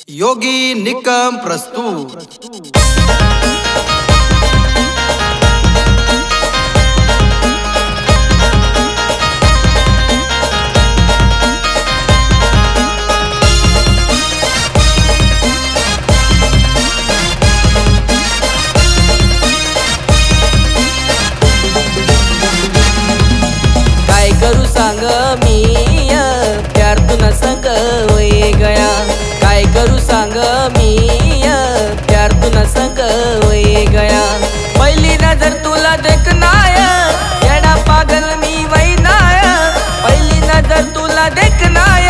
योगी निकम प्रस्तुत। काय करू सांग मी प्यार तुना संग वये गया। काय करू सांग मी प्यार तुना संग वये गया। पहिली नजर तुला देखनाय येडा पागल मी वैनाय। पहिली नजर तुला देखनाय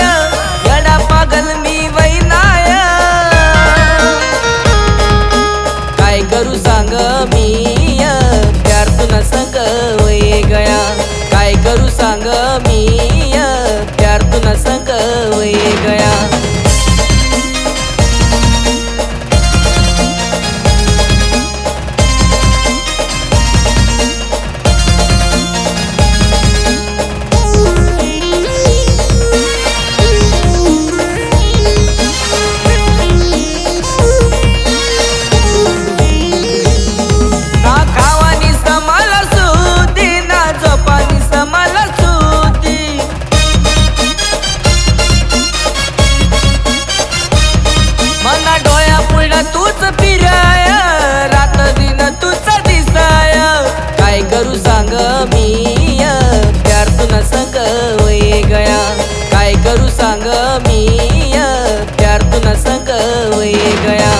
येडा पागल मी वैनाय। काय करू सांग मी प्यार तुना संग वये गया। काय करू सांग मी प्यार तुना संग वये गया। ना खावानी समाला सुदी ना झोपानी समाला सुदी। मना डोळ्या पुढं तूच फिराय रात दिन तूच दिसाय। काय करू सांग मी प्यार तुना संग वये गया। काय करू सांग मी प्यार तुना संग वये गया।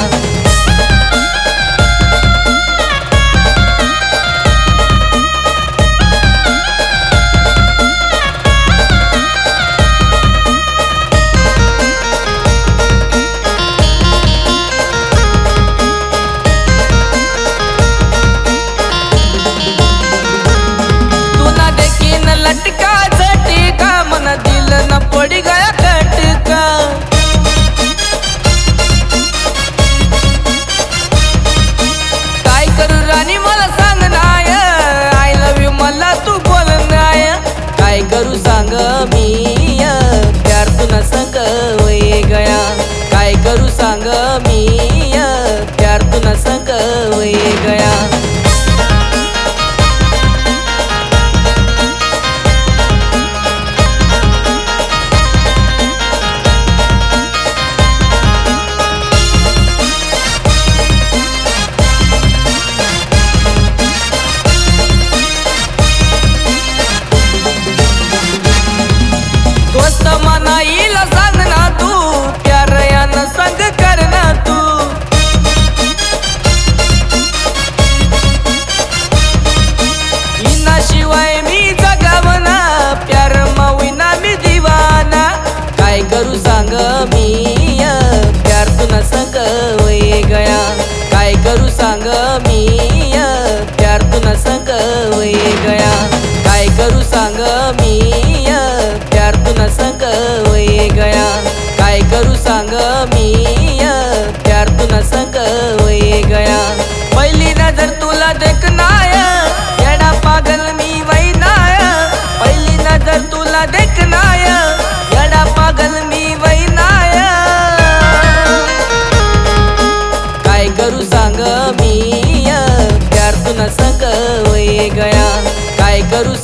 तुना देखीन लटका झटका मन दिल न पड़ी गया खटका। काय करू राणी मला सांग नाय आय लव यू मला तू बोल नाय। काय करू सांग मी प्यार तुना संग वये गया। काय करू सांग मी प्यार तुना संग वये गया। दोस्त मनाईला सांग ना तू प्यार यानं संग कर ना तू। इना शिवाय मी जगावना प्यार माविना मी दिवाना। काय करू सांग मी प्यार तुना संग वये गया। काय करू सांग मी प्यार तुना संग वये गया। काय करू सांग मी प्यार तुना संग वये गया। काय करू सांग मी प्यार तुना संग वये गया। पहिली नजर तुला देखनाय येडा पागल मी वैनाय। पहिली नजर तुला देखनाय येडा पागल मी वैनाय। काय करू सांग मी प्यार तुना संग वये गया। काय करू